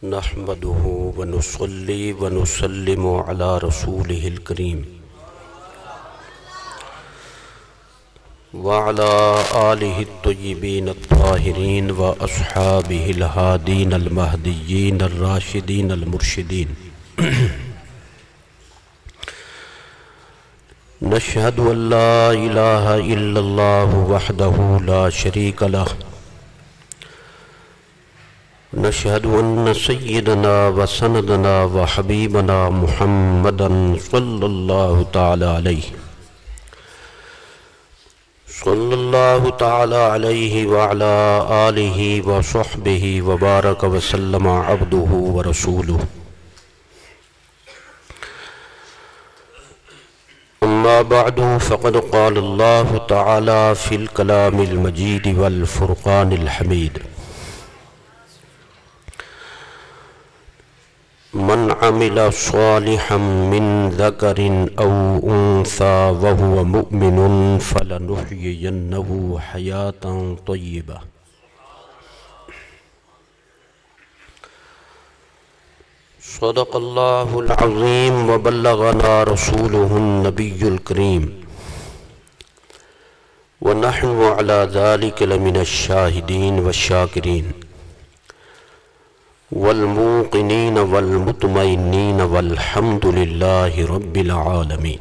نحمده ونصلي ونسلم على رسوله الكريم وعلى آله الطيبين الطاهرين وأصحابه الهادين المهديين الراشدين المرشدين نشهد أن لا إله إلا الله وحده لا شريك له نشهد أن سيدنا وسندنا وحبيبنا محمدا صلى الله تعالى عليه وعلى آله وصحبه وبارك وسلم عبده ورسوله أما بعد فقد قال الله تعالى في الكلام المجيد والفرقان الحميد من عمل صالحا من ذكر أو أنثى وهو مؤمن فلنحيينه حياة طيبة صدق الله العظيم وبلغنا رسوله النبي الكريم ونحن على ذلك لمن الشاهدين والشاكرين والموقنين والمطمئنين والحمد لله رب العالمين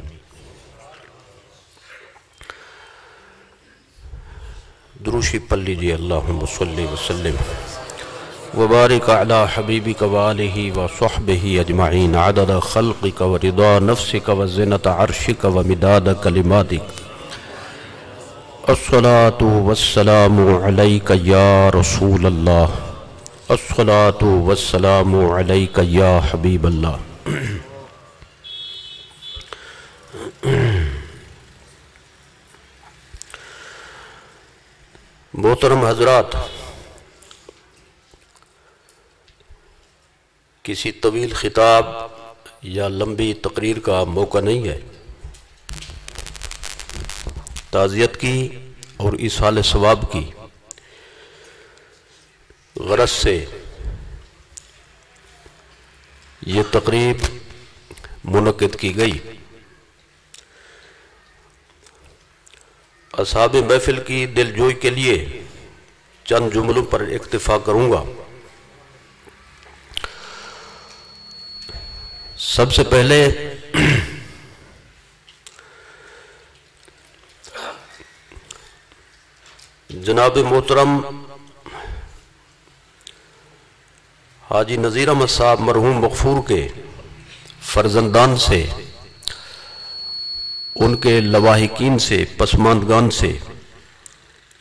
دروشی پڑھ لیجئے اللہم صلی وسلم وبارک علی حبیبک وآلہ وصحبہ اجمعین عدد خلقک ورضا نفسک وزنت عرشک ومداد کلماتک الصلاة والسلام علیک یا رسول اللہ الصلاة والسلام علیک یا حبیب اللہ محترم حضرات، کسی طویل خطاب یا لمبی تقریر کا موقع نہیں ہے۔ تعزیت کی اور ایصال ثواب کی غرض سے یہ تقریب منعقد کی گئی۔ اصحاب محفل کی دل جوئی کے لیے چند جملوں پر اکتفا کروں گا۔ سب سے پہلے جناب محترم حاجی نذیر احمد صاحب مرحوم مغفور کے فرزندان سے، ان کے لواحقین سے، پسماندگان سے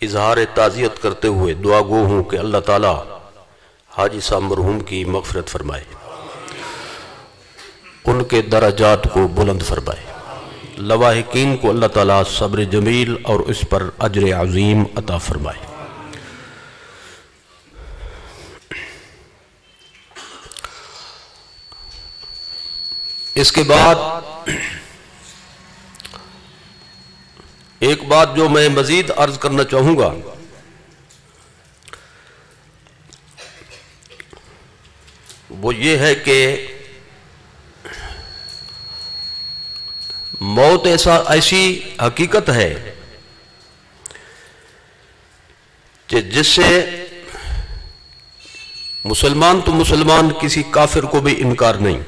اظہار تعزیت کرتے ہوئے دعا گو ہوں کہ اللہ تعالی حاجی صاحب مرحوم کی مغفرت فرمائے، ان کے درجات کو بلند فرمائے، لواحقین کو اللہ تعالی صبر جمیل اور اس پر اجر عظیم عطا فرمائے۔ اس کے بعد ایک بات جو میں مزید عرض کرنا چاہوں گا، وہ یہ ہے کہ موت ایسی حقیقت ہے کہ جس سے مسلمان تو مسلمان، کسی کافر کو بھی انکار نہیں۔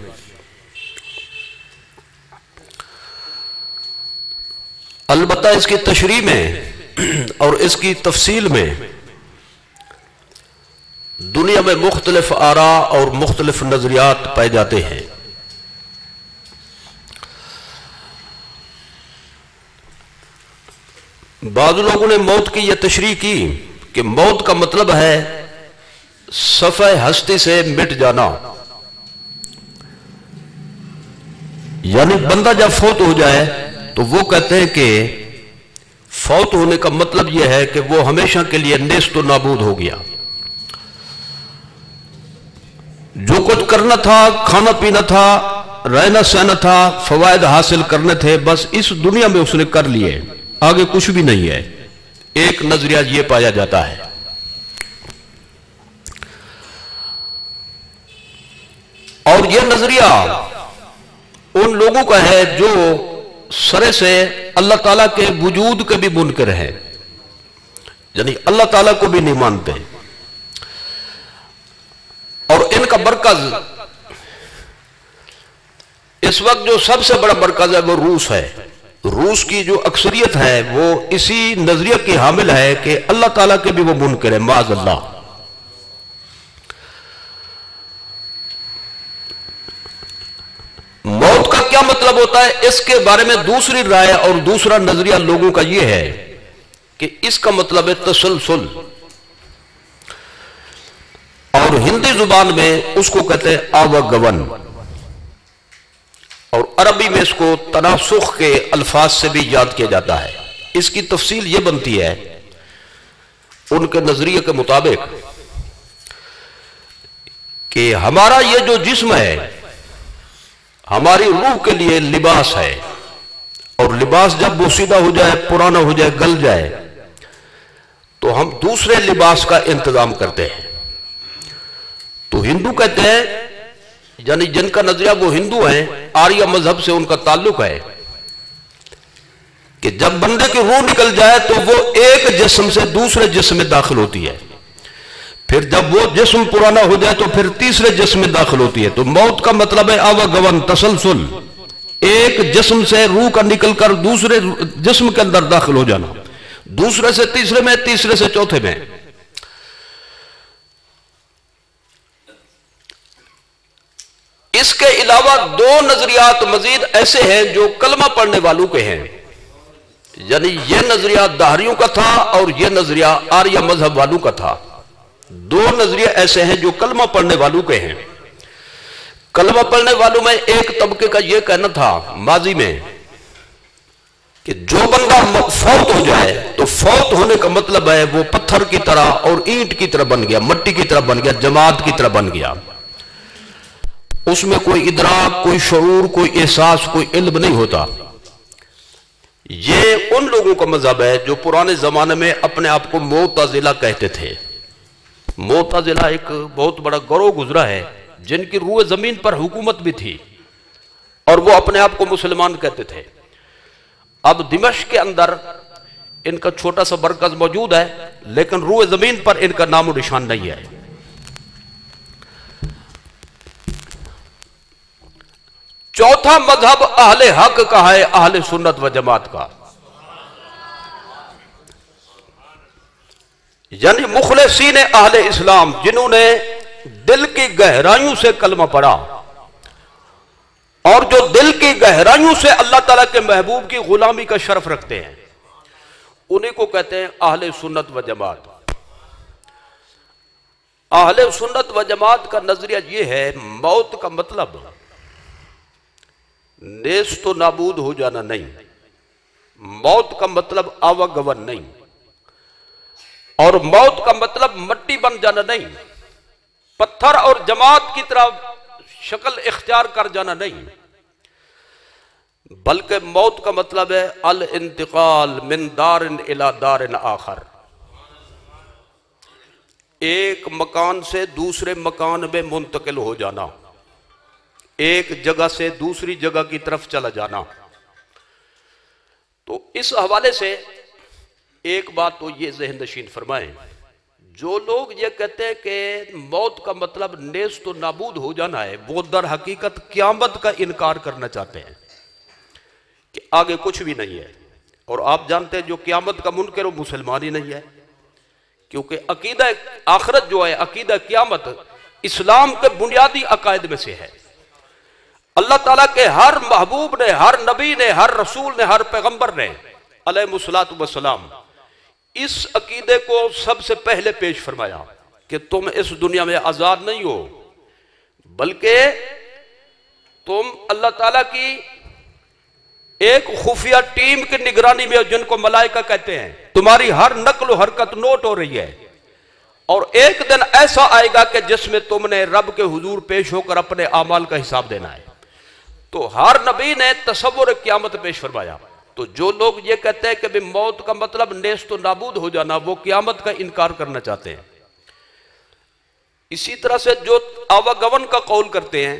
البتہ اس کی تشریح میں اور اس کی تفصیل میں دنیا میں مختلف آراء اور مختلف نظریات پائے جاتے ہیں۔ بعض لوگوں نے موت کی یہ تشریح کی کہ موت کا مطلب ہے صفحہ ہستی سے مٹ جانا، یعنی بندہ جب فوت ہو جائے تو وہ کہتے ہیں کہ فوت ہونے کا مطلب یہ ہے کہ وہ ہمیشہ کے لیے نیست و نابود ہو گیا، جو کچھ کرنا تھا، کھانا پینا تھا، رہنا سہنا تھا، فوائد حاصل کرنے تھے، بس اس دنیا میں اس نے کر لیے، آگے کچھ بھی نہیں ہے۔ ایک نظریہ یہ پایا جاتا ہے۔ اور یہ نظریہ ان لوگوں کا ہے جو سرے سے اللہ تعالیٰ کے وجود کے بھی منکر ہیں، یعنی اللہ تعالیٰ کو بھی نہیں مانتے. اور ان کا مرکز اس وقت جو سب سے بڑا مرکز ہے وہ روس ہے. روس کی جو اکثریت ہے وہ اسی نظریہ کی حامل ہے کہ اللہ تعالیٰ کے بھی وہ منکر ہے، معاذ اللہ. موت کا کیا مطلب ہوتا ہے، اس کے بارے میں دوسری رائے اور دوسرا نظریہ لوگوں کا یہ ہے کہ اس کا مطلب ہے تسلسل، اور ہندی زبان میں اس کو کہتے ہیں آواگمن، اور عربی میں اس کو تناسخ کے الفاظ سے بھی یاد کیا جاتا ہے. اس کی تفصیل یہ بنتی ہے ان کے نظریے کے مطابق کہ ہمارا یہ جو جسم ہے ہماری روح کے لیے لباس ہے، اور لباس جب بوسیدہ ہو جائے، پرانا ہو جائے، گل جائے تو ہم دوسرے لباس کا انتظام کرتے ہیں. تو ہندو کہتے ہیں، یعنی جن کا نظریہ وہ ہندو ہیں، آریہ مذہب سے ان کا تعلق ہے کہ جب بندے کی روح نکل جائے تو وہ ایک جسم سے دوسرے جسم میں داخل ہوتی ہے، پھر جب وہ جسم پرانا ہو جائے تو پھر تیسرے جسم میں داخل ہوتی ہے. تو موت کا مطلب ہے آواگمن، تسلسل، ایک جسم سے روح کا نکل کر دوسرے جسم کے اندر داخل ہو جانا، دوسرے سے تیسرے میں، تیسرے سے چوتھے میں. اس کے علاوہ دو نظریات مزید ایسے ہیں جو کلمہ پڑھنے والوں کے ہیں، یعنی یہ نظریہ دہریوں کا تھا اور یہ نظریہ آریہ مذہب والوں کا تھا. دو نظریے ایسے ہیں جو کلمہ پڑھنے والوں کے ہیں. کلمہ پڑھنے والوں میں ایک طبقے کا یہ کہنا تھا ماضی میں کہ جو بندہ فوت ہو جائے تو فوت ہونے کا مطلب ہے وہ پتھر کی طرح اور اینٹ کی طرح بن گیا، مٹی کی طرح بن گیا، جماعت کی طرح بن گیا. اس میں کوئی ادراک، کوئی شعور، کوئی احساس، کوئی علم نہیں ہوتا. یہ ان لوگوں کا مذہب ہے جو پرانے زمانے میں اپنے آپ کو معتزلہ کہتے تھے. معتزلہ ایک بہت بڑا گروہ گزرا ہے جن کی روح زمین پر حکومت بھی تھی اور وہ اپنے آپ کو مسلمان کہتے تھے. اب دمشق کے اندر ان کا چھوٹا سا مرکز موجود ہے، لیکن روح زمین پر ان کا نام و نشان نہیں ہے. چوتھا مذہب اہل حق کا ہے، اہل سنت و جماعت کا، یعنی مخلصین اہل اسلام، جنہوں نے دل کی گہرائیوں سے کلمہ پڑھا اور جو دل کی گہرائیوں سے اللہ تعالیٰ کے محبوب کی غلامی کا شرف رکھتے ہیں، انہیں کو کہتے ہیں اہل سنت و جماعت. اہل سنت و جماعت کا نظریہ یہ ہے موت کا مطلب نیست و نابود ہو جانا نہیں، موت کا مطلب آواگمن نہیں، اور موت کا مطلب مٹی بن جانا نہیں، پتھر اور جماعت کی طرح شکل اختیار کر جانا نہیں، بلکہ موت کا مطلب ہے الانتقال من دار الى دار آخر، ایک مکان سے دوسرے مکان میں منتقل ہو جانا، ایک جگہ سے دوسری جگہ کی طرف چلا جانا. تو اس حوالے سے ایک بات تو یہ ذہن نشین فرمائیں، جو لوگ یہ کہتے ہیں کہ موت کا مطلب نیست و نابود ہو جانا ہے، وہ در حقیقت قیامت کا انکار کرنا چاہتے ہیں کہ آگے کچھ بھی نہیں ہے. اور آپ جانتے ہیں جو قیامت کا منکر وہ مسلمان ہی نہیں ہے، کیونکہ عقیدہ آخرت جو ہے، عقیدہ قیامت اسلام کے بنیادی عقائد میں سے ہے. اللہ تعالیٰ کے ہر محبوب نے، ہر نبی نے، ہر رسول نے، ہر پیغمبر نے علیہ الصلوۃ والسلام اس عقیدے کو سب سے پہلے پیش فرمایا کہ تم اس دنیا میں آزاد نہیں ہو، بلکہ تم اللہ تعالیٰ کی ایک خفیہ ٹیم کی نگرانی میں، جن کو ملائکہ کہتے ہیں، تمہاری ہر نقل و حرکت نوٹ ہو رہی ہے، اور ایک دن ایسا آئے گا کہ جس میں تم نے رب کے حضور پیش ہو کر اپنے اعمال کا حساب دینا ہے. تو ہر نبی نے تصور قیامت پیش فرمایا. تو جو لوگ یہ کہتے ہیں کہ موت کا مطلب نیست و نابود ہو جانا، وہ قیامت کا انکار کرنا چاہتے ہیں. اسی طرح سے جو آواگمن کا قول کرتے ہیں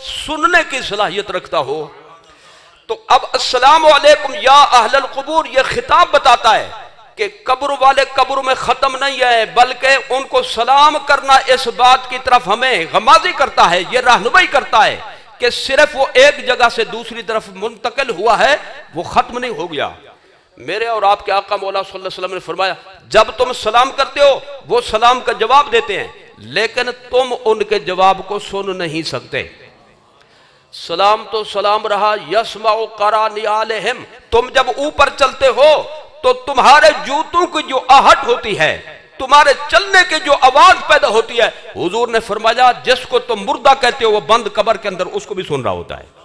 سننے کی صلاحیت رکھتا ہو. تو اب السلام علیکم یا اہل القبور یہ خطاب بتاتا ہے کہ قبر والے قبر میں ختم نہیں ہے، بلکہ ان کو سلام کرنا اس بات کی طرف ہمیں غمازی کرتا ہے، یہ رہنمائی کرتا ہے کہ صرف وہ ایک جگہ سے دوسری طرف منتقل ہوا ہے، وہ ختم نہیں ہو گیا. میرے اور آپ کے آقا مولا صلی اللہ علیہ وسلم نے فرمایا جب تم سلام کرتے ہو وہ سلام کا جواب دیتے ہیں، لیکن تم ان کے جواب کو سن نہیں سکتے. سلام تو سلام رہا، یسمع قرانیالہم، تم جب اوپر چلتے ہو تو تمہارے جوتوں کی جو آہٹ ہوتی ہے، تمہارے چلنے کی جو آواز پیدا ہوتی ہے، حضور نے فرمایا جس کو تم مردہ کہتے ہو وہ بند قبر کے اندر اس کو بھی سن رہا ہوتا ہے.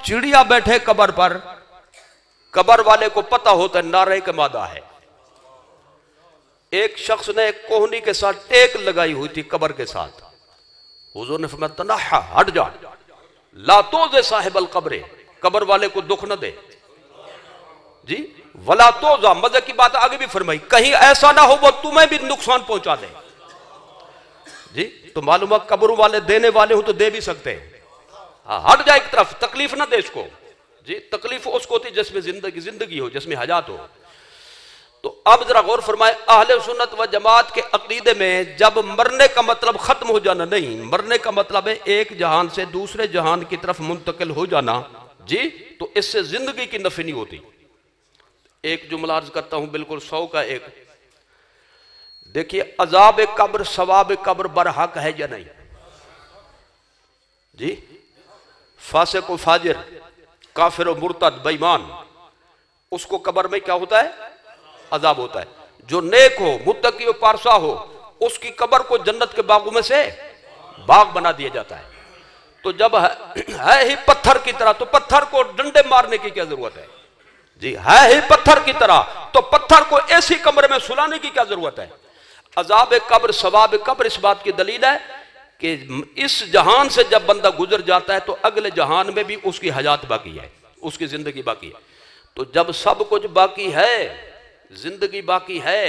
چڑیا بیٹھے قبر پر، قبر والے کو پتہ ہوتا ہے نعرے کا مادہ ہے. ایک شخص نے کوہنی کے ساتھ ٹیک لگائی ہوئی تھی قبر کے ساتھ. حضور نے فرمایا تنحا، ہٹ جا، لا توزے صاحب القبر، قبر والے کو دکھ نہ دے. جی ولا توزا، مزے کی بات آگے بھی فرمائی، کہیں ایسا نہ ہو وہ تمہیں بھی نقصان پہنچا دے. جی تو معلوم ہے قبر والے دینے والے ہوں تو دے بھی سکتے ہیں. ہٹ جائے ایک طرف، تکلیف نہ دے اس کو. جی تکلیف اس کو ہوتی جس میں زندگی ہو، جس میں حیات ہو. تو اب ذرا غور فرمائے، اہل سنت و جماعت کے عقیدے میں جب مرنے کا مطلب ختم ہو جانا نہیں، مرنے کا مطلب ہے ایک جہان سے دوسرے جہان کی طرف منتقل ہو جانا. جی تو اس سے زندگی کی نفی نہیں ہوتی. ایک جملہ عرض کرتا ہوں بالکل 100 کا ایک. دیکھیے عذاب قبر ثواب قبر برحق ہے یا نہیں؟ جی فاسق و فاجر، کافر و مرتد بے ایمان، اس کو قبر میں کیا ہوتا ہے؟ عذاب ہوتا ہے. جو نیک ہو، متقی و پارسا ہو، اس کی قبر کو جنت کے باغوں میں سے باغ بنا دیا جاتا ہے. تو جب ہے ہی پتھر کی طرح تو پتھر کو ڈنڈے مارنے کی کیا ضرورت ہے؟ جی ہے ہی پتھر کی طرح تو پتھر کو ایسی کمرے میں سلانے کی کیا ضرورت ہے؟ عذاب قبر ثواب قبر اس بات کی دلیل ہے کہ اس جہان سے جب بندہ گزر جاتا ہے تو اگلے جہان میں بھی اس کی حیات باقی ہے، اس کی زندگی باقی ہے. تو جب سب کچھ باقی ہے، زندگی باقی ہے،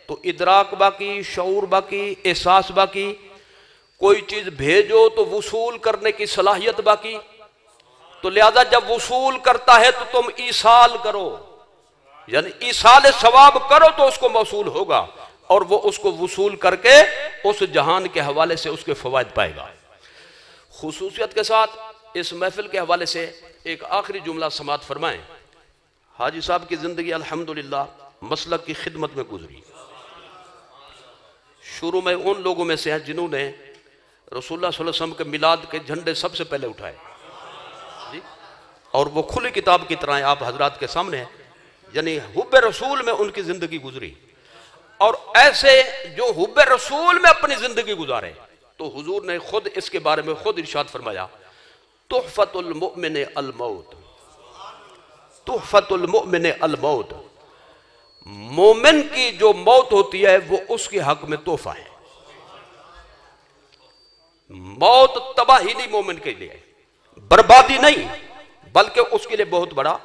تو ادراک باقی، شعور باقی، احساس باقی. کوئی چیز بھیجو تو وصول کرنے کی صلاحیت باقی. تو لہذا جب وصول کرتا ہے تو تم ایصال کرو، یعنی ایصال ثواب کرو تو اس کو موصول ہوگا، اور وہ اس کو وصول کر کے اس جہان کے حوالے سے اس کے فوائد پائے گا. خصوصیت کے ساتھ اس محفل کے حوالے سے ایک آخری جملہ سماعت فرمائیں. حاجی صاحب کی زندگی الحمدللہ مسلک کی خدمت میں گزری. شروع میں ان لوگوں میں سے ہیں جنہوں نے رسول اللہ صلی اللہ علیہ وسلم کے میلاد کے جھنڈے سب سے پہلے اٹھائے. جی اور وہ کھلی کتاب کی طرح آپ حضرات کے سامنے ہیں، یعنی حب رسول میں ان کی زندگی گزری. اور ایسے جو حب رسول میں اپنی زندگی گزارے تو حضور نے خود اس کے بارے میں خود ارشاد فرمایا تحفۃ المؤمن الموت، تحفۃ المؤمن الموت، مومن کی جو موت ہوتی ہے وہ اس کے حق میں تحفہ ہے. موت تباہی نہیں مومن کے لیے، بربادی نہیں، بلکہ اس کے لیے بہت بڑا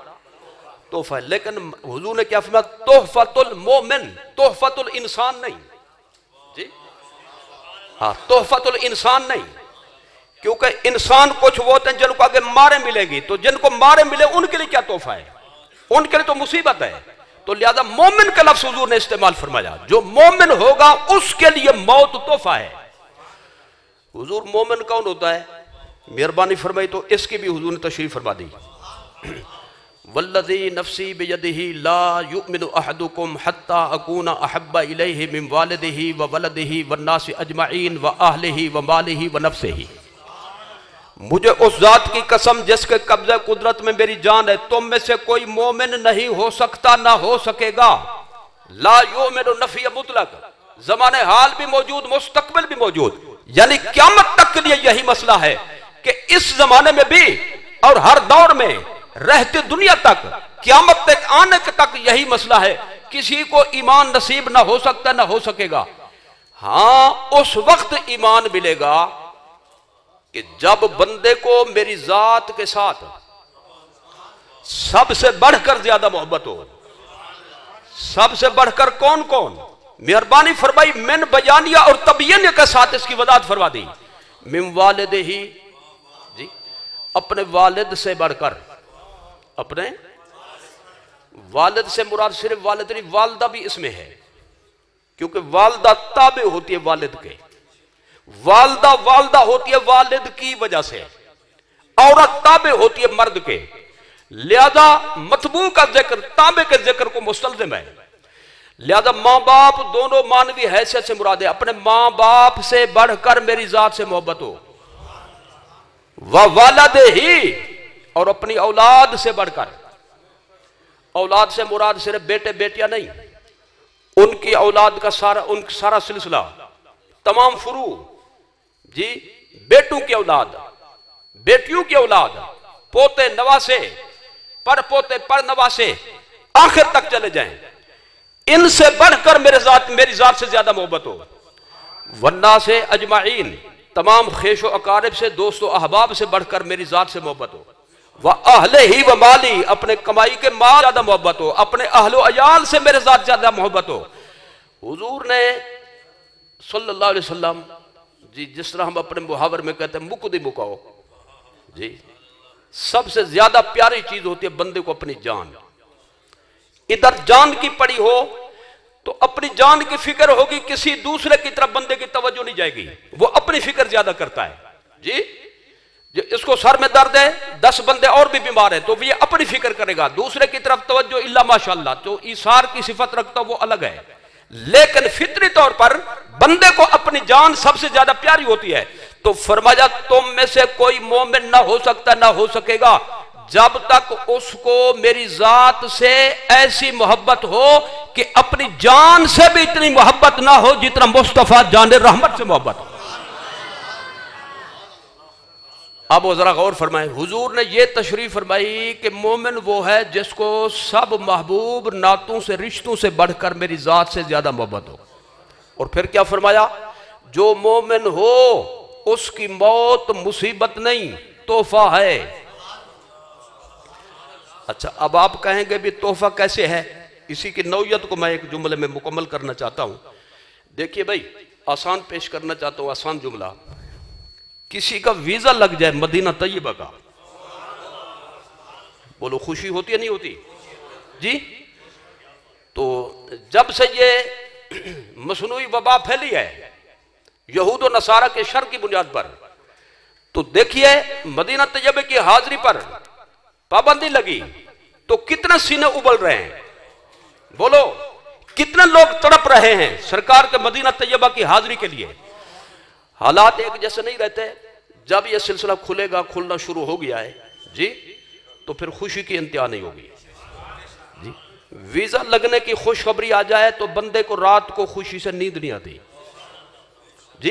تحفہ ہے. لیکن حضور نے کیا فرمایا؟ تحفۃ المومن، تحفۃ الانسان نہیں. جی ہاں تحفۃ الانسان نہیں، کیونکہ انسان کچھ وہ ہوتے ہیں جن کو آگے مارے ملے گی، تو جن کو مارے ملے ان کے لیے کیا تحفہ ہے؟ ان کے لیے تو مصیبت ہے. تو لہذا مومن کا لفظ حضور نے استعمال فرمایا، جو مومن ہوگا اس کے لیے موت تحفہ ہے. حضور مومن کون ہوتا ہے؟ مہربانی فرمائی تو اس کی بھی حضور نے تشریح فرما دی. والذی نفسی بیدہ لا یؤمن احدکم حتی اکون احب الیہ من والدہ وولدہ والناس اجمعین واہلہ ومالہ ونفسہ. مجھے اس ذات کی قسم جس کے قبضہ قدرت میں میری جان ہے، تم میں سے کوئی مومن نہیں ہو سکتا، نہ ہو سکے گا. لا یؤمن نفی مطلق، زمان حال بھی موجود، مستقبل بھی موجود، یعنی قیامت تک کے لیے یہی مسئلہ ہے کہ اس زمانے میں بھی اور ہر دور میں رہتے دنیا تک، قیامت تک آنے تک یہی مسئلہ ہے. کسی کو ایمان نصیب نہ ہو سکتا، نہ ہو سکے گا. ہاں اس وقت ایمان ملے گا کہ جب بندے کو میری ذات کے ساتھ سب سے بڑھ کر زیادہ محبت ہو. سب سے بڑھ کر کون کون؟ مہربانی فرمائی من بیانیہ اور تبیین کے ساتھ اس کی وضاحت فرما دی. من والد ہی، جی اپنے والد سے بڑھ کر. اپنے والد سے مراد صرف والد نہیں، والدہ بھی اس میں ہے، کیونکہ والدہ تابع ہوتی ہے والد کے. والدہ ہوتی ہے والد کی وجہ سے، عورت تابع ہوتی ہے مرد کے، لہذا متبوع کا ذکر تابع کے ذکر کو مستلزم ہے. لہذا ماں باپ دونوں مانوی حیثیت سے مراد ہے. اپنے ماں باپ سے بڑھ کر میری ذات سے محبت ہو. والد ہی، اور اپنی اولاد سے بڑھ کر. اولاد سے مراد صرف بیٹے بیٹیاں نہیں، ان کی اولاد کا سارا سلسلہ، تمام فروع، جی بیٹوں کی اولاد، بیٹیوں کی اولاد، پوتے نواسے، پر پوتے پر نواسے، آخر تک چلے جائیں. ان سے بڑھ کر میری ذات سے زیادہ محبت ہو. والناس سے اجمعین، تمام خیش و اقارب سے، دوست و احباب سے بڑھ کر میری ذات سے محبت ہو. وَأَهْلِهِ وَمَالِهِ، اپنے کمائی کے مال زیادہ محبت ہو. اپنے اہل و عیال سے میرے ذات زیادہ محبت ہو. حضور نے صلی اللہ علیہ وسلم، جی جس طرح ہم اپنے محاور میں کہتے ہیں مکدی مکاؤ، جی سب سے زیادہ پیاری چیز ہوتی ہے بندے کو اپنی جان. ادھر جان کی پڑی ہو تو اپنی جان کی فکر ہوگی، کسی دوسرے کی طرف بندے کی توجہ نہیں جائے گی، وہ اپنی فکر زیادہ کرتا ہے. جی اس کو سر میں درد ہے، 10 بندے اور بھی بیمار ہیں تو یہ اپنی فکر کرے گا، دوسرے کی طرف توجہ الا ماشاءاللہ. تو ایثار کی صفت رکھتا وہ الگ ہے، لیکن فطری طور پر بندے کو اپنی جان سب سے زیادہ پیاری ہوتی ہے. تو فرمایا تم میں سے کوئی مومن نہ ہو سکتا، نہ ہو سکے گا جب تک اس کو میری ذات سے ایسی محبت ہو کہ اپنی جان سے بھی اتنی محبت نہ ہو جتنا مصطفیٰ جان رحمت سے محبت ہو. اب وہ ذرا غور فرمائیں، حضور نے یہ تشریح فرمائی کہ مومن وہ ہے جس کو سب محبوب نعتوں سے، رشتوں سے بڑھ کر میری ذات سے زیادہ محبت ہو. اور پھر کیا فرمایا؟ جو مومن ہو اس کی موت مصیبت نہیں، تحفہ ہے. اچھا اب آپ کہیں گے بھی تحفہ کیسے ہے؟ اسی کی نوعیت کو میں ایک جملے میں مکمل کرنا چاہتا ہوں. دیکھیے بھائی، آسان پیش کرنا چاہتا ہوں، آسان جملہ. کسی کا ویزا لگ جائے مدینہ طیبہ کا، بولو خوشی ہوتی ہے نہیں ہوتی؟ جی تو جب سے یہ مصنوعی وبا پھیلی ہے یہود و نصارہ کے شر کی بنیاد پر، تو دیکھیے مدینہ طیبہ کی حاضری پر پابندی لگی تو کتنے سینے ابل رہے ہیں، بولو کتنے لوگ تڑپ رہے ہیں سرکار کے مدینہ طیبہ کی حاضری کے لیے. حالات ایک جیسے نہیں رہتے. جب یہ سلسلہ کھلے گا، کھلنا شروع ہو گیا ہے جی، تو پھر خوشی کی انتہا نہیں ہوگی. جی ویزا لگنے کی خوشخبری آ جائے تو بندے کو رات کو خوشی سے نیند نہیں آتی. جی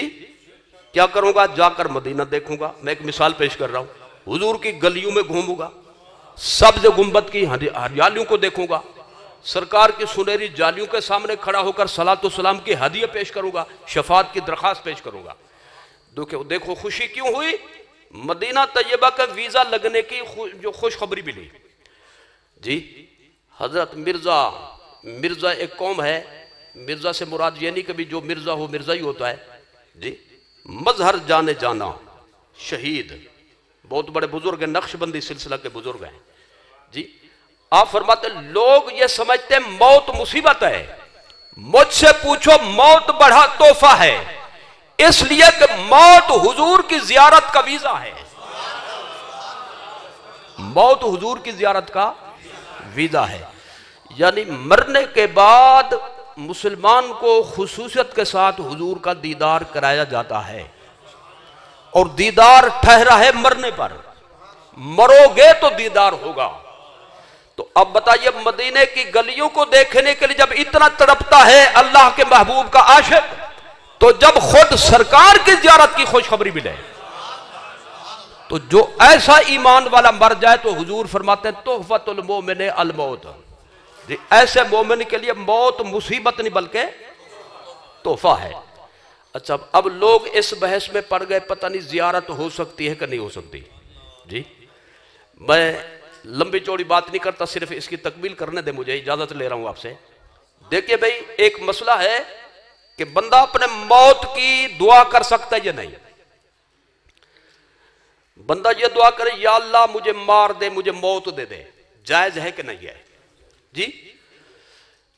کیا کروں گا؟ جا کر مدینہ دیکھوں گا. میں ایک مثال پیش کر رہا ہوں، حضور کی گلیوں میں گھوموں گا، سبز گنبد کی ہریالیوں کو دیکھوں گا، سرکار کی سنہری جالیوں کے سامنے کھڑا ہو کر صلاۃ و سلام کی ہدیہ پیش کروں گا، شفاعت کی درخواست پیش کروں گا. دیکھو خوشی کیوں ہوئی؟ مدینہ طیبہ کا ویزا لگنے کی جو خوشخبری ملی. جی حضرت مرزا ایک قوم ہے، مرزا سے مراد یہ نہیں کہ جو مرزا ہو مرزا ہی ہوتا ہے. جی مظہر جانے جانا شہید، بہت بڑے بزرگ ہیں، نقش بندی سلسلہ کے بزرگ ہیں. جی آپ فرماتے لوگ یہ سمجھتے ہیں موت مصیبت ہے، مجھ سے پوچھو موت بڑا تحفہ ہے، اس لیے کہ موت حضور کی زیارت کا ویزا ہے. موت حضور کی زیارت کا ویزا ہے، یعنی مرنے کے بعد مسلمان کو خصوصیت کے ساتھ حضور کا دیدار کرایا جاتا ہے، اور دیدار ٹھہرا ہے مرنے پر. مرو گے تو دیدار ہوگا. تو اب بتائیے مدینے کی گلیوں کو دیکھنے کے لیے جب اتنا تڑپتا ہے اللہ کے محبوب کا عاشق، تو جب خود سرکار کی زیارت کی خوشخبری ملے تو جو ایسا ایمان والا مر جائے تو حضور فرماتے ہیں تحفۃ المومن الموت. ایسے مومن کے لیے موت مصیبت نہیں بلکہ تحفہ ہے. اچھا اب لوگ اس بحث میں پڑ گئے پتہ نہیں زیارت ہو سکتی ہے کہ نہیں ہو سکتی. جی میں لمبی چوڑی بات نہیں کرتا، صرف اس کی تکمیل کرنے دے، مجھے اجازت لے رہا ہوں آپ سے. دیکھیے بھائی، ایک مسئلہ ہے کہ بندہ اپنے موت کی دعا کر سکتا ہے یا نہیں. بندہ یہ دعا کرے یا اللہ مجھے مار دے، مجھے موت دے دے، جائز ہے کہ نہیں ہے؟ جی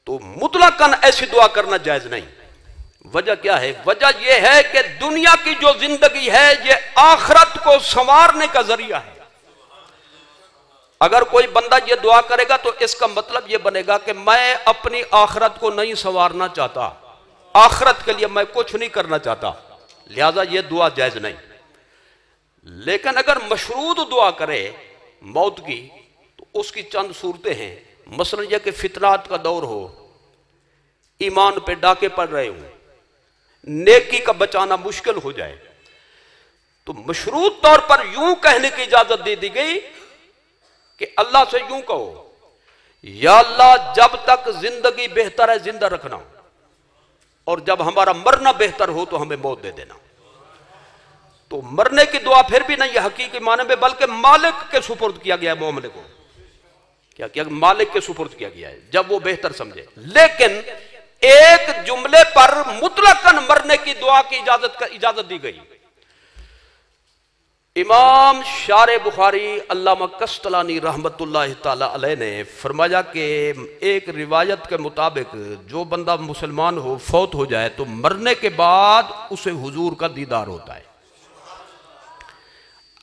تو مطلقاً ایسی دعا کرنا جائز نہیں. وجہ کیا ہے؟ وجہ یہ ہے کہ دنیا کی جو زندگی ہے یہ آخرت کو سنوارنے کا ذریعہ ہے. اگر کوئی بندہ یہ دعا کرے گا تو اس کا مطلب یہ بنے گا کہ میں اپنی آخرت کو نہیں سنوارنا چاہتا، آخرت کے لیے میں کچھ نہیں کرنا چاہتا، لہذا یہ دعا جائز نہیں. لیکن اگر مشروط دعا کرے موت کی تو اس کی چند صورتیں ہیں. مثلا یہ کہ فتنات کا دور ہو، ایمان پہ ڈاکے پڑ رہے ہوں، نیکی کا بچانا مشکل ہو جائے، تو مشروط طور پر یوں کہنے کی اجازت دے دی گئی کہ اللہ سے یوں کہو یا اللہ جب تک زندگی بہتر ہے زندہ رکھنا، اور جب ہمارا مرنا بہتر ہو تو ہمیں موت دے دینا. تو مرنے کی دعا پھر بھی نہیں ہے حقیقی معنی میں، بلکہ مالک کے سپرد کیا گیا ہے معاملے کو. کیا کیا؟ مالک کے سپرد کیا گیا ہے جب وہ بہتر سمجھے. لیکن ایک جملے پر مطلقاً مرنے کی دعا کی اجازت دی گئی. امام شارح بخاری علامہ قسطلانی رحمت اللہ تعالی علیہ نے فرمایا کہ ایک روایت کے مطابق جو بندہ مسلمان ہو فوت ہو جائے تو مرنے کے بعد اسے حضور کا دیدار ہوتا ہے.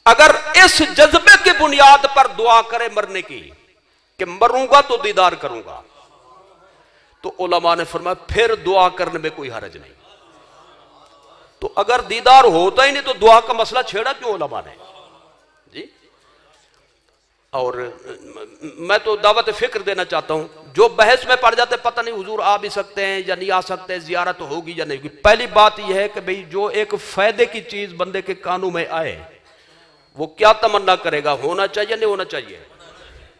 اگر اس جذبے کی بنیاد پر دعا کرے مرنے کی کہ مروں گا تو دیدار کروں گا، تو علماء نے فرمایا پھر دعا کرنے میں کوئی حرج نہیں. تو اگر دیدار ہوتا ہی نہیں تو دعا کا مسئلہ چھیڑا کیوں علماء نے؟ جی اور میں تو دعوت فکر دینا چاہتا ہوں، جو بحث میں پڑ جاتے پتہ نہیں حضور آ بھی سکتے ہیں یا نہیں آ سکتے، زیارت ہوگی یا نہیں ہوگی. پہلی بات یہ ہے کہ بھئی جو ایک فائدے کی چیز بندے کے کانوں میں آئے وہ کیا تمنا کرے گا؟ ہونا چاہیے نہیں ہونا چاہیے؟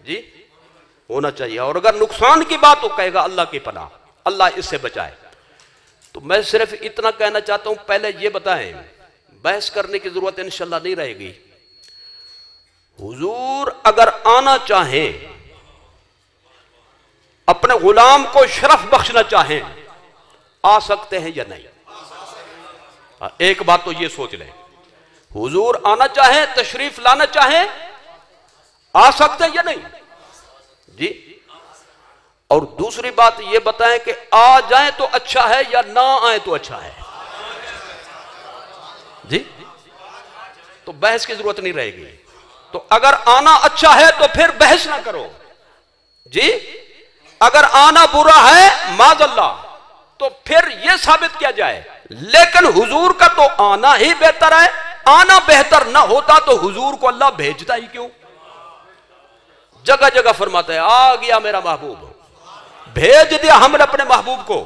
جی ہونا چاہیے. اور اگر نقصان کی بات تو کہے گا اللہ کی پناہ، اللہ اس سے بچائے. تو میں صرف اتنا کہنا چاہتا ہوں، پہلے یہ بتائیں، بحث کرنے کی ضرورت انشاءاللہ نہیں رہے گی. حضور اگر آنا چاہیں، اپنے غلام کو شرف بخشنا چاہیں، آ سکتے ہیں یا نہیں؟ ایک بات تو یہ سوچ لیں، حضور آنا چاہیں، تشریف لانا چاہیں، آ سکتے ہیں یا نہیں؟ جی اور دوسری بات یہ بتائیں کہ آ جائیں تو اچھا ہے یا نہ آئیں تو اچھا ہے؟ جی تو بحث کی ضرورت نہیں رہے گی. تو اگر آنا اچھا ہے تو پھر بحث نہ کرو. جی اگر آنا برا ہے معاذ اللہ تو پھر یہ ثابت کیا جائے. لیکن حضور کا تو آنا ہی بہتر ہے. آنا بہتر نہ ہوتا تو حضور کو اللہ بھیجتا ہی کیوں؟ جگہ جگہ فرماتا ہے آ گیا میرا محبوب، بھیج دیا ہم نے اپنے محبوب کو.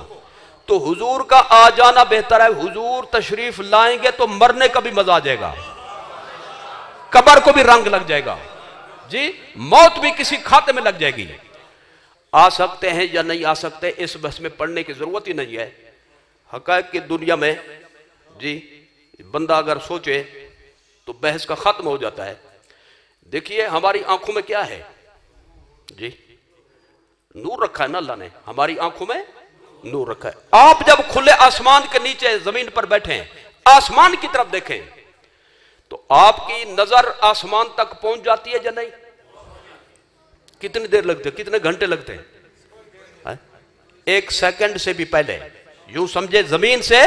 تو حضور کا آ جانا بہتر ہے. حضور تشریف لائیں گے تو مرنے کا بھی مزہ آ جائے گا، قبر کو بھی رنگ لگ جائے گا. جی موت بھی کسی کھاتے میں لگ جائے گی. آ سکتے ہیں یا نہیں آ سکتے اس بحث میں پڑھنے کی ضرورت ہی نہیں ہے. حقائق کی دنیا میں جی بندہ اگر سوچے تو بحث کا ختم ہو جاتا ہے. دیکھیے ہماری آنکھوں میں کیا ہے؟ جی نور رکھا ہے نا اللہ نے، ہماری آنکھوں میں نور رکھا ہے. آپ جب کھلے آسمان کے نیچے زمین پر بیٹھیں، آسمان کی طرف دیکھیں تو آپ کی نظر آسمان تک پہنچ جاتی ہے یا نہیں؟ کتنی دیر لگتے، کتنے گھنٹے لگتے ہیں؟ 1 سیکنڈ سے بھی پہلے. یوں سمجھے زمین سے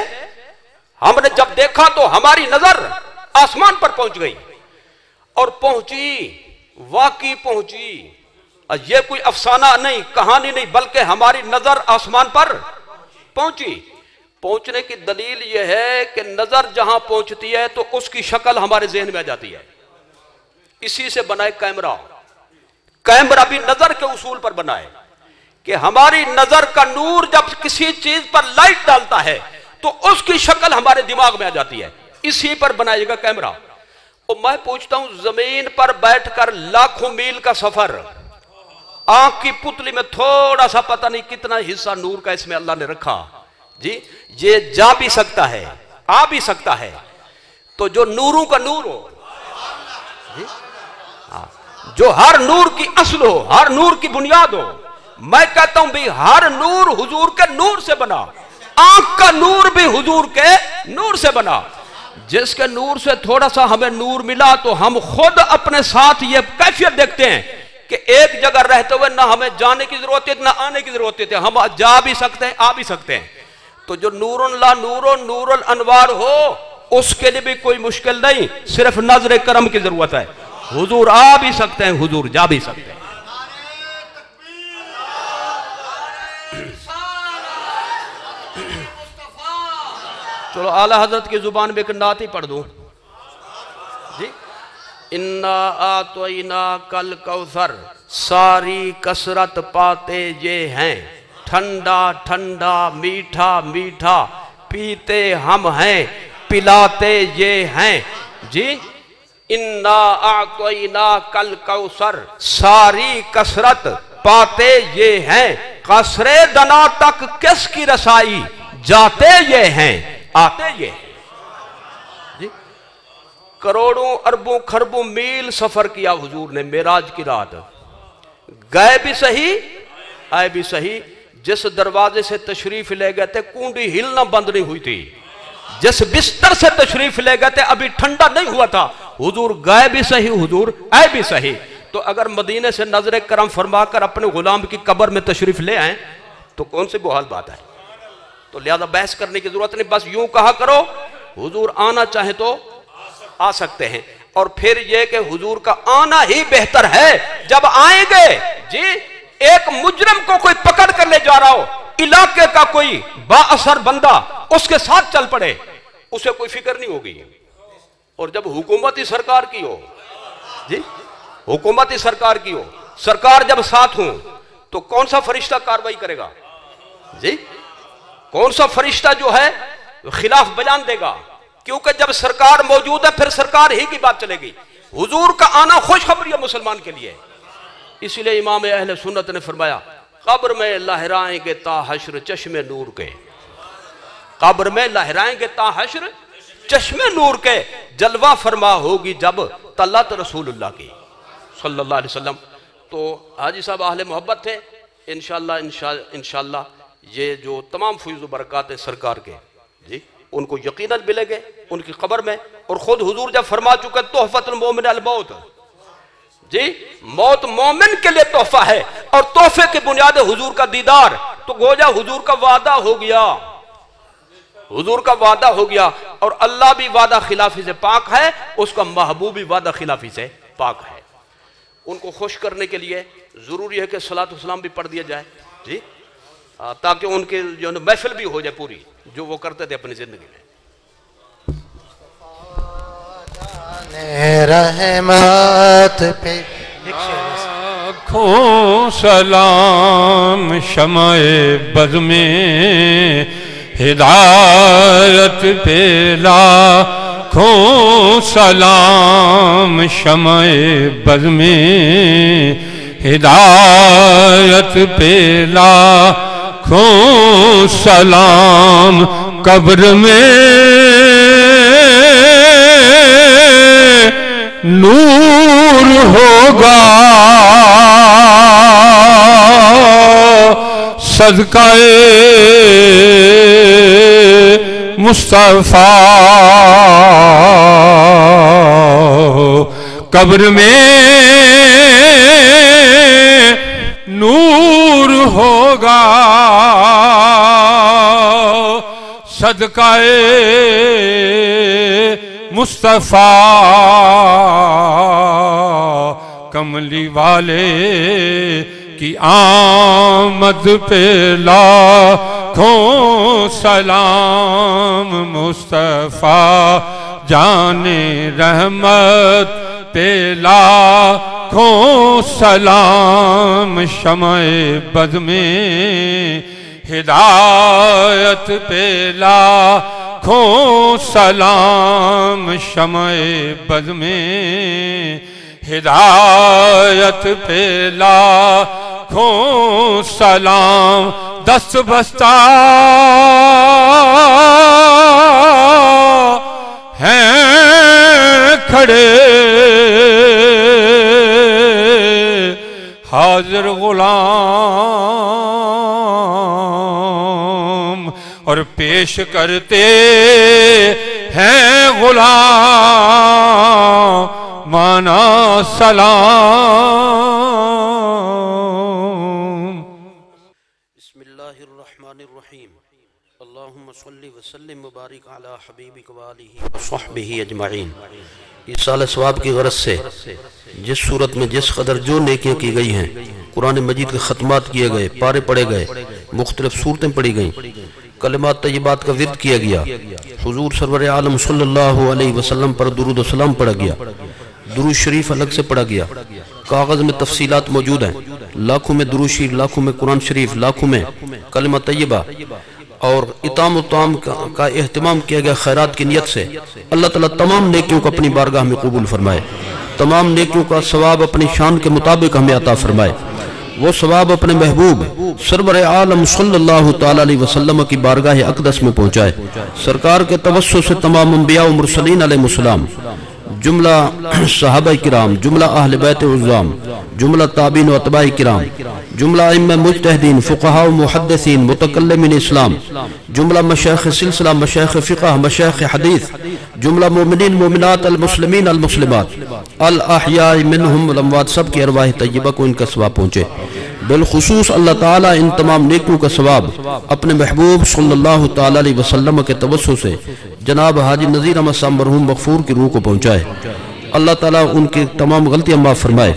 ہم نے جب دیکھا تو ہماری نظر آسمان پر پہنچ گئی، اور پہنچی، واقعی پہنچی. یہ کوئی افسانہ نہیں، کہانی نہیں، بلکہ ہماری نظر آسمان پر پہنچی. پہنچنے کی دلیل یہ ہے کہ نظر جہاں پہنچتی ہے تو اس کی شکل ہمارے ذہن میں آ جاتی ہے. اسی سے بنائے کیمرہ. کیمرہ بھی نظر کے اصول پر بنائے کہ ہماری نظر کا نور جب کسی چیز پر لائٹ ڈالتا ہے تو اس کی شکل ہمارے دماغ میں آ جاتی ہے. اسی پر بنائے گا کیمرہ. اور میں پوچھتا ہوں زمین پر بیٹھ کر لاکھوں میل کا سفر، آنکھ کی پتلی میں تھوڑا سا پتہ نہیں کتنا حصہ نور کا اس میں اللہ نے رکھا. جی یہ جا بھی سکتا ہے، آ بھی سکتا ہے. تو جو نوروں کا نور ہو، جو ہر نور کی اصل ہو، ہر نور کی بنیاد ہو، میں کہتا ہوں بھی ہر نور حضور کے نور سے بنا، آنکھ کا نور بھی حضور کے نور سے بنا۔ جس کے نور سے تھوڑا سا ہمیں نور ملا تو ہم خود اپنے ساتھ یہ کیفیت دیکھتے ہیں کہ ایک جگہ رہتے ہوئے نہ ہمیں جانے کی ضرورت ہے نہ آنے کی ضرورت ہے، ہم جا بھی سکتے ہیں آ بھی سکتے ہیں۔ تو جو نور لا نور الانوار ہو اس کے لیے بھی کوئی مشکل نہیں، صرف نظر کرم کی ضرورت ہے۔ حضور آ بھی سکتے ہیں، حضور جا بھی سکتے ہیں۔ چلو اعلیٰ حضرت کی زبان میں ایک نعت ہی پڑھ دوں جی۔ انا آتوینا کل کوثر، ساری کثرت پاتے یہ ہیں، ٹھنڈا ٹھنڈا میٹھا میٹھا پیتے ہم ہیں، پلاتے یہ ہیں جی۔ انا آتوینا کل کوثر، ساری کثرت پاتے یہ ہیں، قصر دنا تک کس کی رسائی، جاتے یہ ہیں آتے یہ جی۔ کروڑوں اربوں خربوں میل سفر کیا حضور نے معراج کی رات، گئے بھی صحیح آئے بھی صحیح۔ جس دروازے سے تشریف لے گئے تھے کنڈی ہلنا بند نہیں ہوئی تھی، جس بستر سے تشریف لے گئے تھے ابھی ٹھنڈا نہیں ہوا تھا، حضور گئے بھی صحیح حضور آئے بھی صحیح۔ تو اگر مدینے سے نظر کرم فرما کر اپنے غلام کی قبر میں تشریف لے آئیں تو کون سی بحال بات ہے؟ تو لہذا بحث کرنے کی ضرورت نہیں، بس یوں کہا کرو حضور آنا چاہے تو آ سکتے ہیں۔ اور پھر یہ کہ حضور کا آنا ہی بہتر ہے۔ جب آئیں گے جی، ایک مجرم کو کوئی پکڑ کر لے جا رہا ہو، علاقے کا کوئی با اثر بندہ اس کے ساتھ چل پڑے، اسے کوئی فکر نہیں ہوگی۔ اور جب حکومتی سرکار کی ہو جی، حکومتی سرکار کی ہو، سرکار جب ساتھ ہوں تو کون سا فرشتہ کاروائی کرے گا جی؟ کون سا فرشتہ جو ہے خلاف بیان دے گا؟ کیونکہ جب سرکار موجود ہے پھر سرکار ہی کی بات چلے گی۔ حضور کا آنا خوشخبری ہے مسلمان کے لیے۔ اسی لیے امام اہل سنت نے فرمایا قبر میں لہرائیں گے تا حشر چشم نور کے، قبر میں لہرائیں گے تا حشر چشم نور کے، جلوہ فرما ہوگی جب طلعت رسول اللہ کی صلی اللہ علیہ وسلم۔ تو حاجی صاحب اہل محبت تھے، انشاءاللہ یہ جو تمام فیض و برکات ہیں سرکار کے جی، ان کو یقیناً ملے گے ان کی قبر میں۔ اور خود حضور جب فرما چکے تحفۃ المومن الموت جی، موت مومن کے لیے تحفہ ہے، اور تحفے کی بنیاد حضور کا دیدار، تو گویا حضور کا وعدہ ہو گیا، حضور کا وعدہ ہو گیا۔ اور اللہ بھی وعدہ خلافی سے پاک ہے، اس کا محبوب بھی وعدہ خلافی سے پاک ہے۔ ان کو خوش کرنے کے لیے ضروری ہے کہ صلاۃ و سلام بھی پڑھ دیا جائے جی، تاکہ ان کے جو محفل بھی ہو جائے پوری جو وہ کرتے تھے اپنی زندگی میں۔ رحمت پہ لاکھوں سلام، شمع بز میں ہدایت پہ لاکھوں سلام، شمع بز میں ہدایت پہ لاکھوں سلام، قبر میں نور ہوگا صدقہ مصطفیٰ، قبر میں نور ہوگا صدقہ مصطفیٰ، کملی والے کی آمد پہ لاکھوں سلام، مصطفیٰ جان رحمت پہ لاکھوں سلام، شمع بز میں ہدایت پہ لاکھوں سلام، شمع بز میں ہدایت پہ لاکھوں سلام، دست بستہ ہیں کھڑے حاضر غلام اور پیش کرتے ہیں غلام مانا سلام. بسم اللہ الرحمن الرحیم. اللہم صلی وسلم مبارک علی حبیبک وآلہ وصحبہ اجمعین. ایصال ثواب کی غرض سے جس صورت میں جس قدر جو نیکیاں کی گئی ہیں، قرآن مجید کے ختمات کیے گئے، پارے پڑھے گئے، مختلف صورتیں پڑھی گئیں، کلمات طیبات کا ورد کیا گیا، حضور سرور عالم صلی اللہ علیہ وسلم پر درود و سلام پڑھا گیا، درود شریف الگ سے پڑھا گیا، کاغذ میں تفصیلات موجود ہیں، لاکھوں میں درود شریف، لاکھوں میں قرآن شریف، لاکھوں میں کلمہ طیبہ، اور اطعام و طعام کا اہتمام کیا گیا خیرات کی نیت سے. اللہ تعالیٰ تمام نیکیوں کو اپنی بارگاہ میں قبول فرمائے، تمام نیکیوں کا ثواب اپنی شان کے مطابق ہمیں عطا فرمائے. وہ ثواب اپنے محبوب سرور عالم صلی اللہ تعالیٰ علیہ وسلم کی بارگاہ اقدس میں پہنچائے. سرکار کے توسط سے تمام انبیاء و مرسلین علیہ السلام، جملہ صحابہ کرام، جملہ اہل بیت عظام، جملہ تابعین و اتباع کرام، جملہ ائمہ مجتہدین، فقہاء و محدثین، متکلمین اسلام، جملہ مشایخ سلسلہ، مشایخ فقہ، مشایخ حدیث، جملہ مومنین مومنات، المسلمین المسلمات، الاحیاء منہم والاموات، سب کی ارواح طیبہ کو ان کا ثواب پہنچے. بالخصوص اللہ تعالیٰ ان تمام نیکیوں کا ثواب اپنے محبوب صلی اللہ تعالیٰ علیہ وسلم کے توسط سے جناب حاجی نذیر احمد صاحب مرحوم مغفور کی روح کو پہنچائے. اللہ تعالیٰ ان کی تمام غلطیاں معاف فرمائے،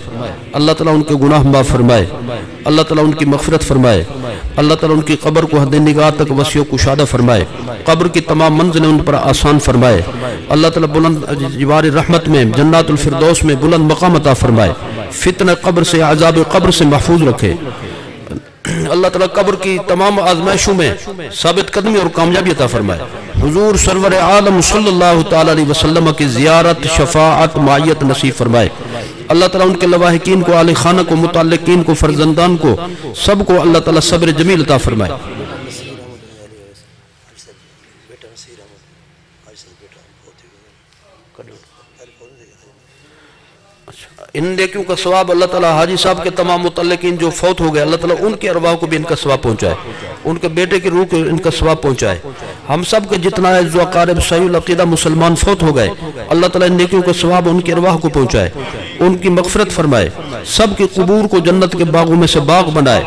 اللہ تعالیٰ ان کے گناہ معاف فرمائے، اللہ تعالیٰ ان کی مغفرت فرمائے، اللہ تعالیٰ ان کی قبر کو حد نگاہ تک وسیع و کشادہ فرمائے، قبر کی تمام منزلیں ان پر آسان فرمائے، اللہ تعالیٰ بلند جوار رحمت میں جنات الفردوس میں بلند مقام عطا فرمائے، فتنہ قبر سے، عذاب قبر سے محفوظ رکھے. اللہ تعالیٰ قبر کی تمام آزمائشوں میں ثابت قدمی اور کامیابی عطا فرمائے. حضور سرور عالم صلی اللہ تعالیٰ علیہ وسلم کی زیارت، شفاعت، معیت نصیب فرمائے. اللہ تعالیٰ ان کے لواحقین کو، آل خانہ کو، متعلقین کو، فرزندان کو، سب کو اللہ تعالیٰ صبر جمیل عطا فرمائے. ان نیکیوں کا ثواب اللہ تعالیٰ حاجی صاحب کے تمام متعلقین جو فوت ہو گئے، اللہ تعالیٰ ان کے ارواح کو بھی ان کا ثواب پہنچائے، ان کے بیٹے کی روح کو ان کا ثواب پہنچائے. ہم سب کے جتنا عزیز و اقارب صحیح العقیدہ مسلمان فوت ہو گئے، اللہ تعالیٰ ان نیکیوں کا ثواب ان کے ارواح کو پہنچائے، ان کی مغفرت فرمائے، سب کے قبور کو جنت کے باغوں میں سے باغ بنائے.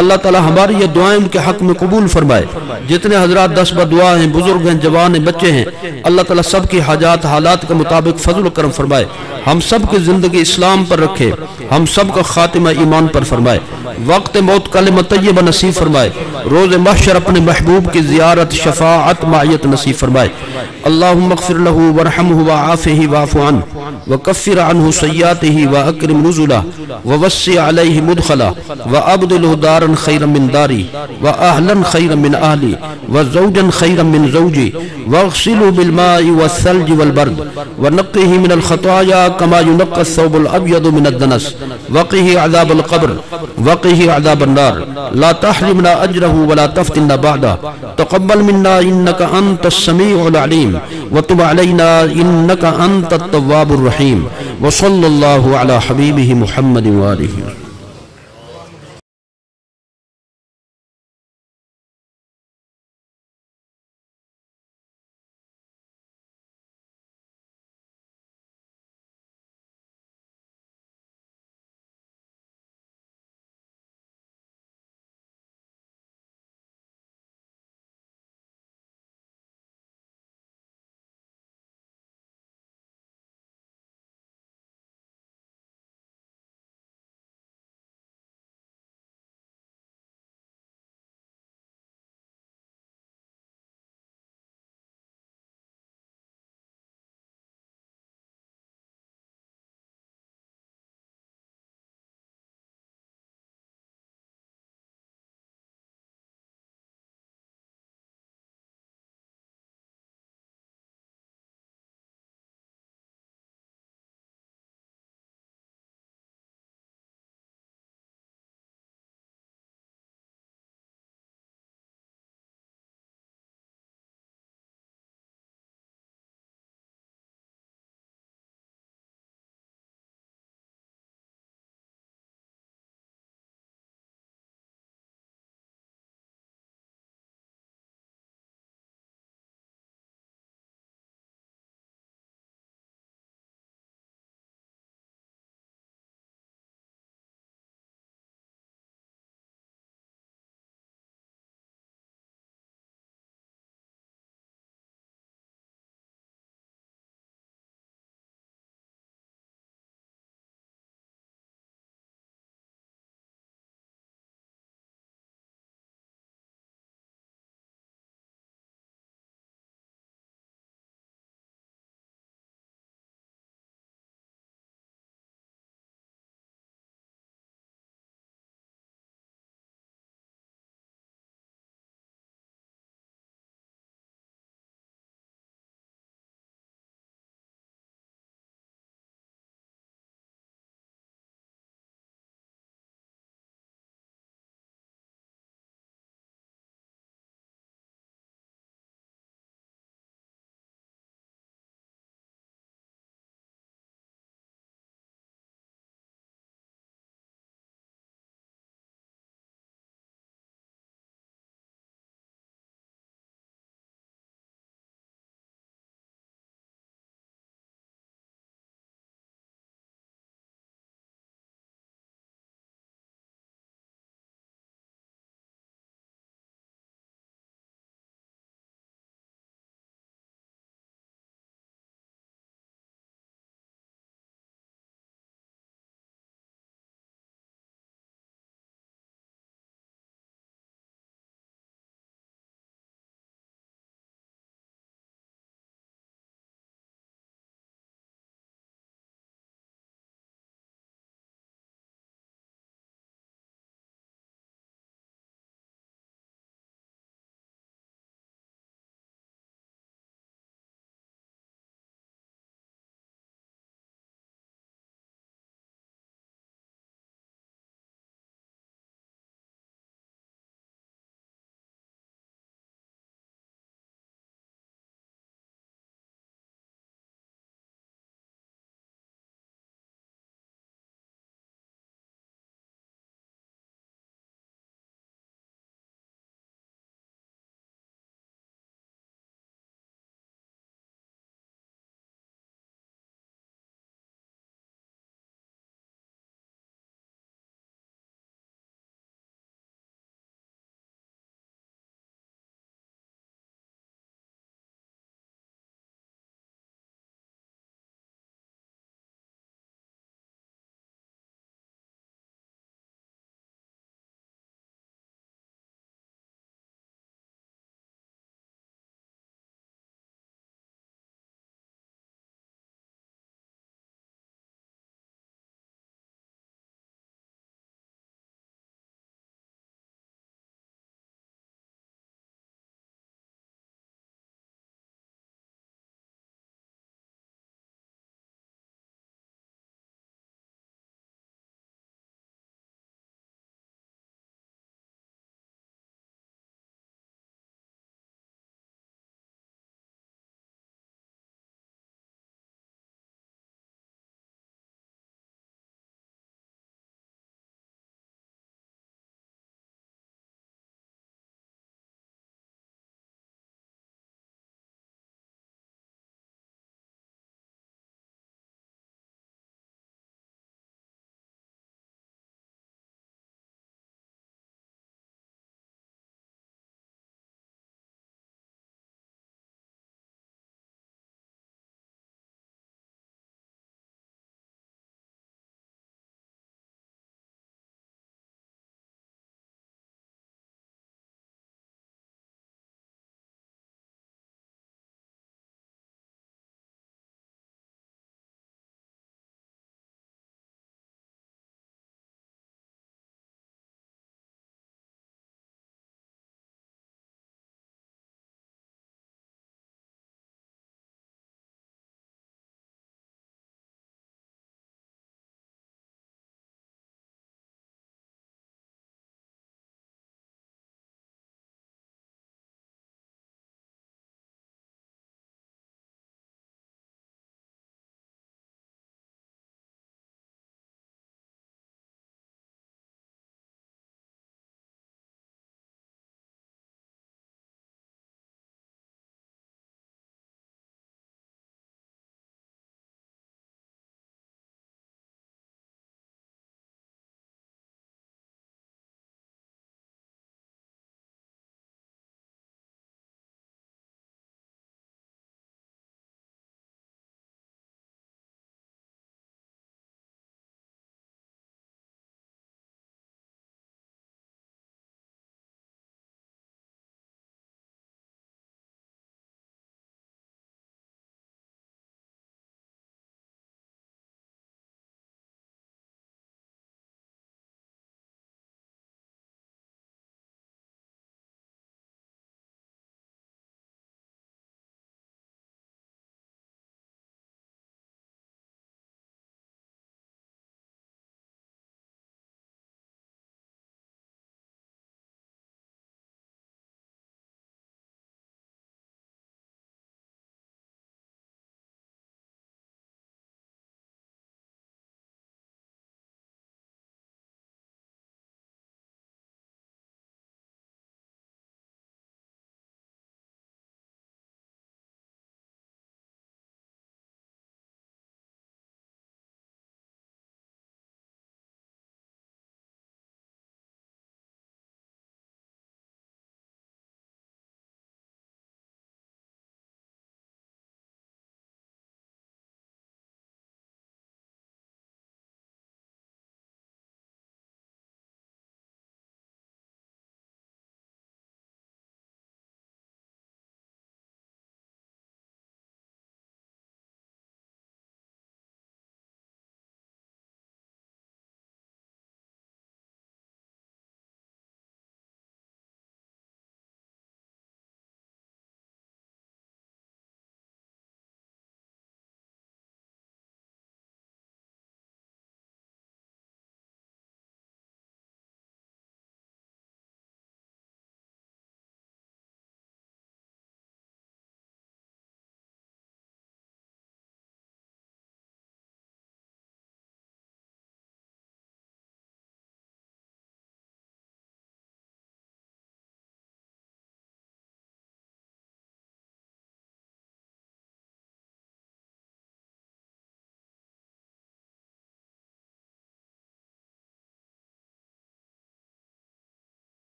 اللہ تعالیٰ ہماری یہ دعائیں ان کے حق میں قبول فرمائے. جتنے حضرات دست بدعا ہیں، بزرگ ہیں، جوان ہیں، بچے ہیں، اللہ تعالیٰ سب کی حاجات حالات کے مطابق فضل و کرم فرمائے. ہم سب کی زندگی اسلام پر رکھے، ہم سب کا خاتمہ ایمان پر فرمائے. وقت موت کلمہ طیبہ نصیب فرمائے. روز محشر اپنے محبوب کی زیارت، شفاعت، معیت نصیب فرمائے. اللہم اغفر لہ ورحمہ وعافہ واعف عنہ وکفر عنہ سیئاتہ واکرم نزلہ ووسع علیہ مدخلہ وابدلہ دارا خیرا من داری واہلا خیرا من اہلی وزوجا خیرا من زوجی واغسلہ بالماء والثلج والبرد ونقہ من الخطایا كما ينقى الثوب الأبيض من الدنس وقه عذاب القبر وقه عذاب النار لا تحرمنا أجره ولا تفتنا بعده تقبل منا إنك أنت السميع العليم وتب علينا إنك أنت التواب الرحيم وصلى الله على حبيبه محمد وآله